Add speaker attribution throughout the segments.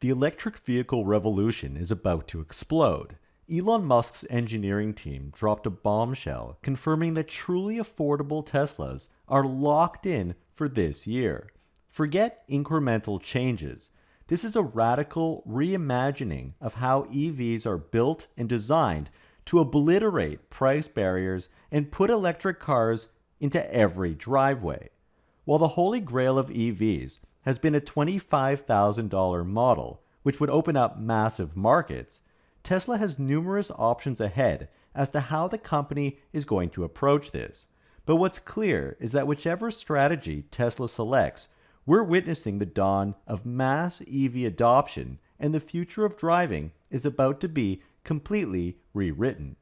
Speaker 1: The electric vehicle revolution is about to explode. Elon Musk's engineering team dropped a bombshell confirming that truly affordable Teslas are locked in for this year. Forget incremental changes. This is a radical reimagining of how EVs are built and designed to obliterate price barriers and put electric cars into every driveway. While the holy grail of EVs has been a $25,000 model, which would open up massive markets, Tesla has numerous options ahead as to how the company is going to approach this. But what's clear is that whichever strategy Tesla selects, we're witnessing the dawn of mass EV adoption, and the future of driving is about to be completely rewritten.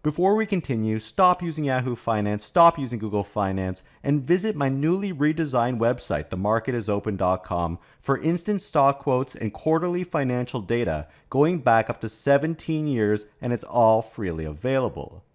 Speaker 1: Before we continue, stop using Yahoo Finance, stop using Google Finance, and visit my newly redesigned website, themarketisopen.com, for instant stock quotes and quarterly financial data going back up to 17 years, and it's all freely available.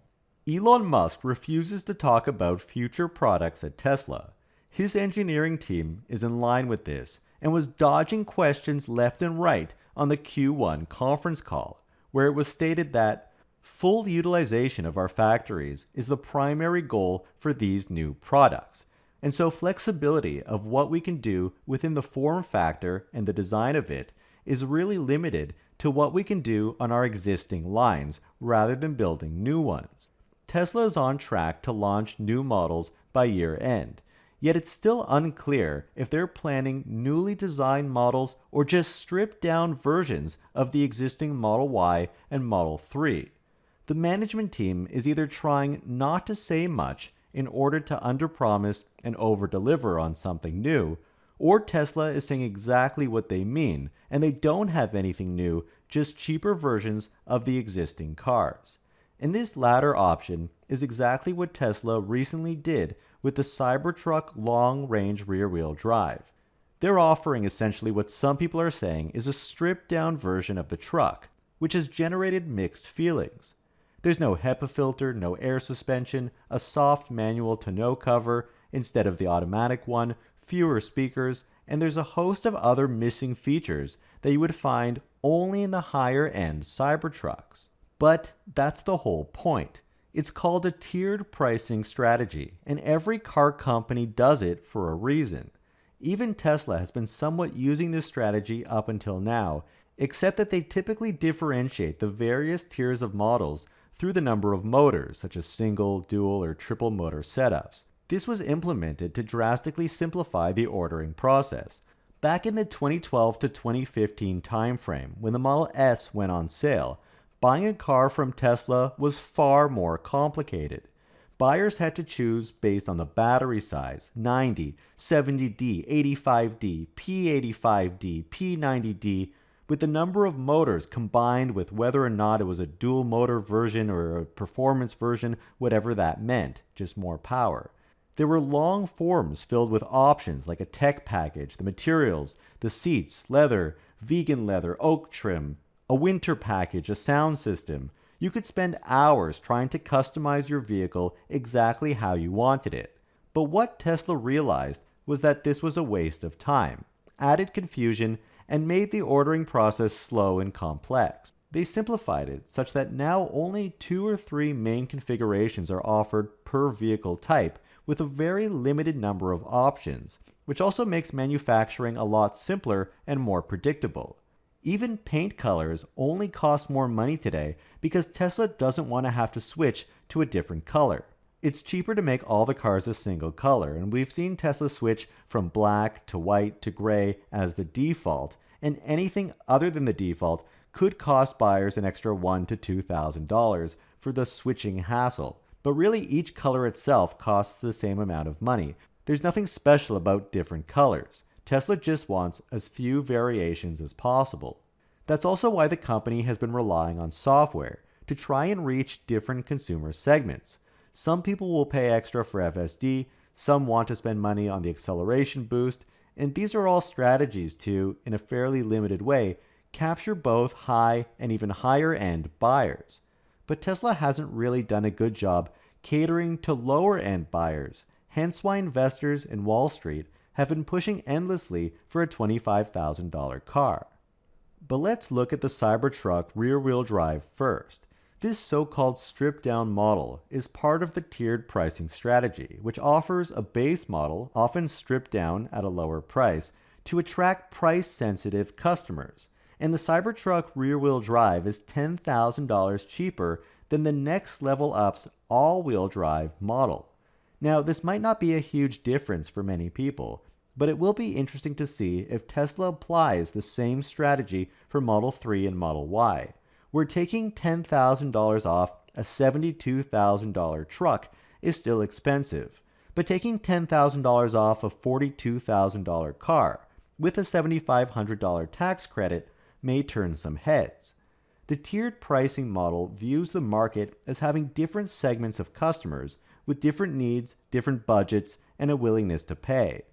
Speaker 1: Elon Musk refuses to talk about future products at Tesla. His engineering team is in line with this and was dodging questions left and right on the Q1 conference call, where it was stated that full utilization of our factories is the primary goal for these new products, and so flexibility of what we can do within the form factor and the design of it is really limited to what we can do on our existing lines rather than building new ones. Tesla is on track to launch new models by year end, yet it's still unclear if they're planning newly designed models or just stripped down versions of the existing Model Y and Model 3. The management team is either trying not to say much in order to underpromise and overdeliver on something new, or Tesla is saying exactly what they mean and they don't have anything new, just cheaper versions of the existing cars. And this latter option is exactly what Tesla recently did with the Cybertruck long-range rear-wheel drive. They're offering essentially what some people are saying is a stripped-down version of the truck, which has generated mixed feelings. There's no HEPA filter, no air suspension, a soft manual tonneau cover instead of the automatic one, fewer speakers, and there's a host of other missing features that you would find only in the higher-end Cybertrucks. But that's the whole point. It's called a tiered pricing strategy, and every car company does it for a reason. Even Tesla has been somewhat using this strategy up until now, except that they typically differentiate the various tiers of models through the number of motors, such as single, dual, or triple motor setups. This was implemented to drastically simplify the ordering process. Back in the 2012 to 2015 timeframe, when the Model S went on sale, buying a car from Tesla was far more complicated. Buyers had to choose based on the battery size, 90, 70D, 85D, P85D, P90D, with the number of motors combined with whether or not it was a dual motor version or a performance version, whatever that meant, just more power. There were long forms filled with options like a tech package, the materials, the seats, leather, vegan leather, oak trim, a winter package, a sound system. You could spend hours trying to customize your vehicle exactly how you wanted it. But what Tesla realized was that this was a waste of time, added confusion, and made the ordering process slow and complex. They simplified it such that now only 2 or 3 main configurations are offered per vehicle type, with a very limited number of options, which also makes manufacturing a lot simpler and more predictable. Even paint colors only cost more money today because Tesla doesn't want to have to switch to a different color. It's cheaper to make all the cars a single color, and we've seen Tesla switch from black to white to gray as the default, and anything other than the default could cost buyers an extra $1,000 to $2,000 for the switching hassle. But really each color itself costs the same amount of money. There's nothing special about different colors. Tesla just wants as few variations as possible. That's also why the company has been relying on software to try and reach different consumer segments. Some people will pay extra for FSD, some want to spend money on the acceleration boost, and these are all strategies to, in a fairly limited way, capture both high and even higher end buyers. But Tesla hasn't really done a good job catering to lower end buyers, hence why investors in Wall Street have been pushing endlessly for a $25,000 car. But let's look at the Cybertruck rear-wheel drive first. This so-called stripped-down model is part of the tiered pricing strategy, which offers a base model, often stripped down at a lower price, to attract price-sensitive customers. And the Cybertruck rear-wheel drive is $10,000 cheaper than the next level up's all-wheel drive model. Now, this might not be a huge difference for many people, but it will be interesting to see if Tesla applies the same strategy for Model 3 and Model Y. We're taking $10,000 off a $72,000 truck is still expensive, but taking $10,000 off a $42,000 car with a $7,500 tax credit may turn some heads. The tiered pricing model views the market as having different segments of customers with different needs, different budgets, and a willingness to pay.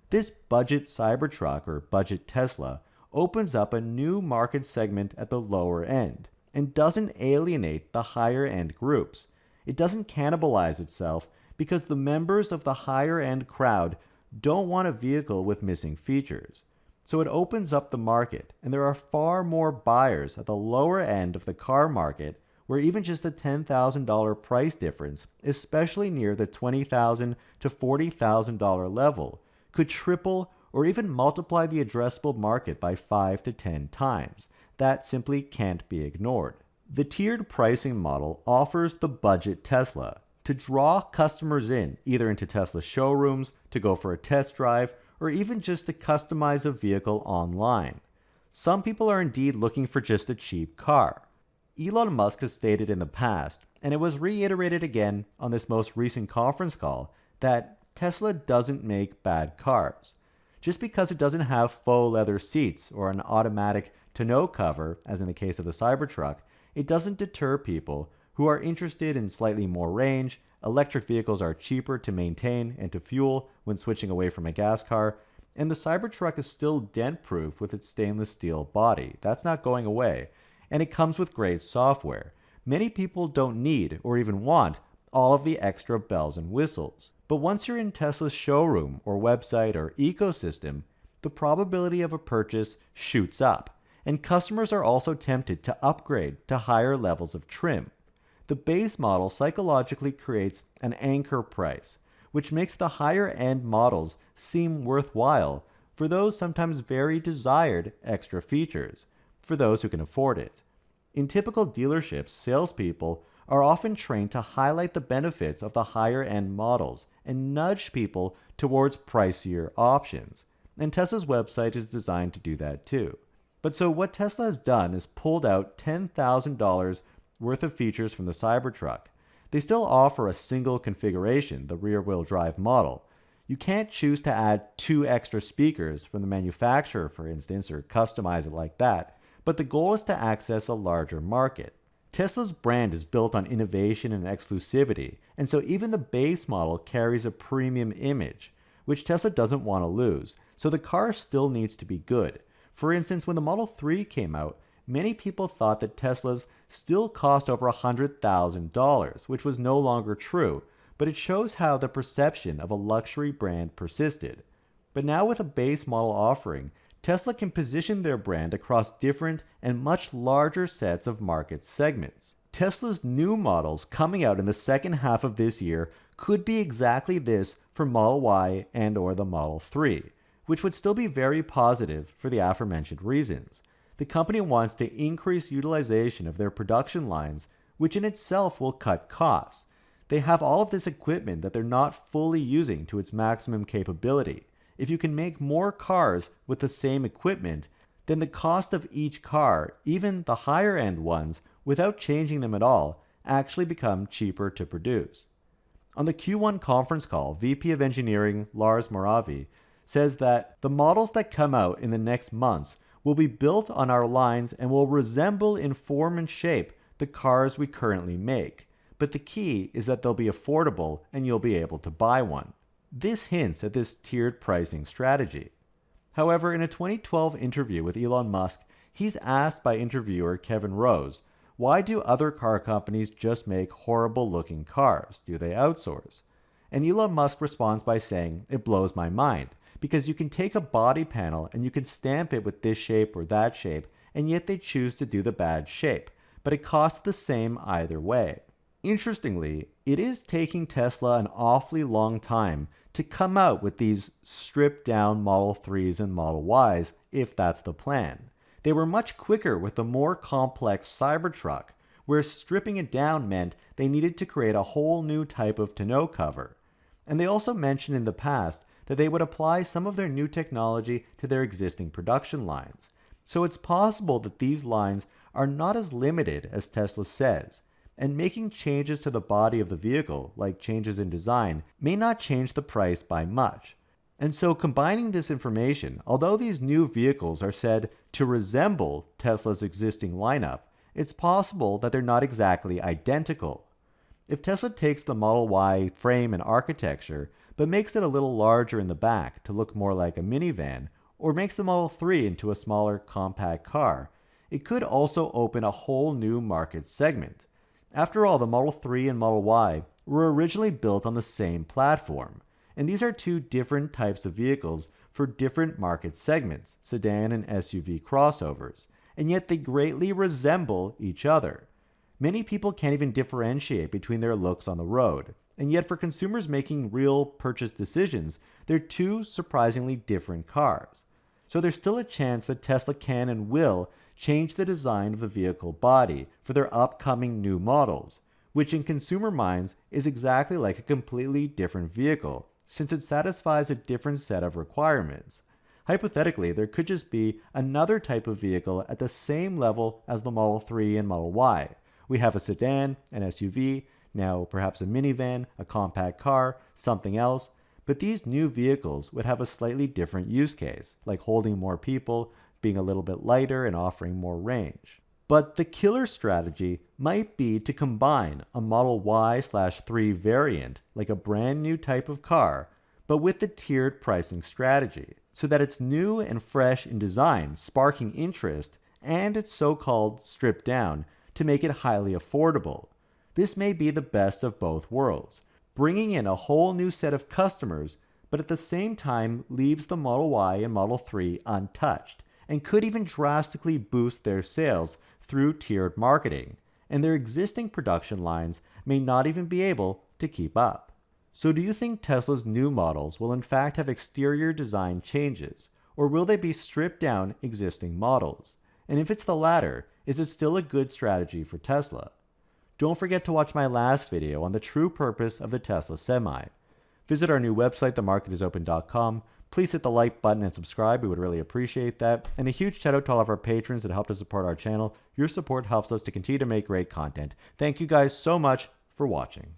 Speaker 1: This budget Cybertruck or budget Tesla opens up a new market segment at the lower end and doesn't alienate the higher end groups. It doesn't cannibalize itself because the members of the higher end crowd don't want a vehicle with missing features. So it opens up the market, and there are far more buyers at the lower end of the car market where even just a $10,000 price difference, especially near the $20,000 to $40,000 level, could triple or even multiply the addressable market by 5 to 10 times. That simply can't be ignored. The tiered pricing model offers the budget Tesla to draw customers in, either into Tesla showrooms, to go for a test drive, or even just to customize a vehicle online. Some people are indeed looking for just a cheap car. Elon Musk has stated in the past, and it was reiterated again on this most recent conference call, that Tesla doesn't make bad cars. Just because it doesn't have faux leather seats or an automatic tonneau cover, as in the case of the Cybertruck, it doesn't deter people who are interested in slightly more range. Electric vehicles are cheaper to maintain and to fuel when switching away from a gas car, and the Cybertruck is still dent-proof with its stainless steel body. That's not going away, and it comes with great software. Many people don't need or even want all of the extra bells and whistles. But once you're in Tesla's showroom or website or ecosystem, the probability of a purchase shoots up, and customers are also tempted to upgrade to higher levels of trim. The base model psychologically creates an anchor price, which makes the higher end models seem worthwhile for those sometimes very desired extra features, for those who can afford it. In typical dealerships, salespeople are often trained to highlight the benefits of the higher end models and nudge people towards pricier options. And Tesla's website is designed to do that too. But so what Tesla has done is pulled out $10,000 worth of features from the Cybertruck. They still offer a single configuration, the rear-wheel drive model. You can't choose to add 2 extra speakers from the manufacturer, for instance, or customize it like that. But the goal is to access a larger market. Tesla's brand is built on innovation and exclusivity, and so even the base model carries a premium image, which Tesla doesn't want to lose, so the car still needs to be good. For instance, when the Model 3 came out, many people thought that Teslas still cost over $100,000, which was no longer true, but it shows how the perception of a luxury brand persisted. But now with a base model offering, Tesla can position their brand across different and much larger sets of market segments. Tesla's new models coming out in the second half of this year could be exactly this for Model Y and or the Model 3, which would still be very positive for the aforementioned reasons. The company wants to increase utilization of their production lines, which in itself will cut costs. They have all of this equipment that they're not fully using to its maximum capability. If you can make more cars with the same equipment, then the cost of each car, even the higher end ones, without changing them at all, actually become cheaper to produce. On the Q1 conference call, VP of Engineering Lars Moravi says that the models that come out in the next months will be built on our lines and will resemble in form and shape the cars we currently make. But the key is that they'll be affordable and you'll be able to buy one. This hints at this tiered pricing strategy. However, in a 2012 interview with Elon Musk, he's asked by interviewer Kevin Rose, why do other car companies just make horrible looking cars? Do they outsource? And Elon Musk responds by saying, it blows my mind, because you can take a body panel and you can stamp it with this shape or that shape, and yet they choose to do the bad shape, but it costs the same either way. Interestingly, it is taking Tesla an awfully long time to come out with these stripped down Model 3s and Model Ys, if that's the plan. They were much quicker with the more complex Cybertruck, where stripping it down meant they needed to create a whole new type of tonneau cover. And they also mentioned in the past that they would apply some of their new technology to their existing production lines. So it's possible that these lines are not as limited as Tesla says, and making changes to the body of the vehicle, like changes in design, may not change the price by much. And so combining this information, although these new vehicles are said to resemble Tesla's existing lineup, it's possible that they're not exactly identical. If Tesla takes the Model Y frame and architecture, but makes it a little larger in the back to look more like a minivan, or makes the Model 3 into a smaller compact car, it could also open a whole new market segment. After all, the Model 3 and Model Y were originally built on the same platform, and these are two different types of vehicles for different market segments, sedan and SUV crossovers, and yet they greatly resemble each other. Many people can't even differentiate between their looks on the road, and yet for consumers making real purchase decisions, they're two surprisingly different cars. So there's still a chance that Tesla can and will change the design of the vehicle body for their upcoming new models, which in consumer minds is exactly like a completely different vehicle, since it satisfies a different set of requirements. Hypothetically, there could just be another type of vehicle at the same level as the Model 3 and Model Y. We have a sedan, an SUV, now perhaps a minivan, a compact car, something else, but these new vehicles would have a slightly different use case, like holding more people, being a little bit lighter, and offering more range. But the killer strategy might be to combine a Model Y/3 variant, like a brand new type of car, but with the tiered pricing strategy, so that it's new and fresh in design, sparking interest, and it's so-called stripped down to make it highly affordable. This may be the best of both worlds, bringing in a whole new set of customers, but at the same time leaves the Model Y and Model 3 untouched, and could even drastically boost their sales through tiered marketing, and their existing production lines may not even be able to keep up. So do you think Tesla's new models will in fact have exterior design changes, or will they be stripped down existing models? And if it's the latter, is it still a good strategy for Tesla? Don't forget to watch my last video on the true purpose of the Tesla Semi. Visit our new website, themarketisopen.com. Please hit the like button and subscribe. We would really appreciate that. And a huge shout out to all of our patrons that helped us support our channel. Your support helps us to continue to make great content. Thank you guys so much for watching.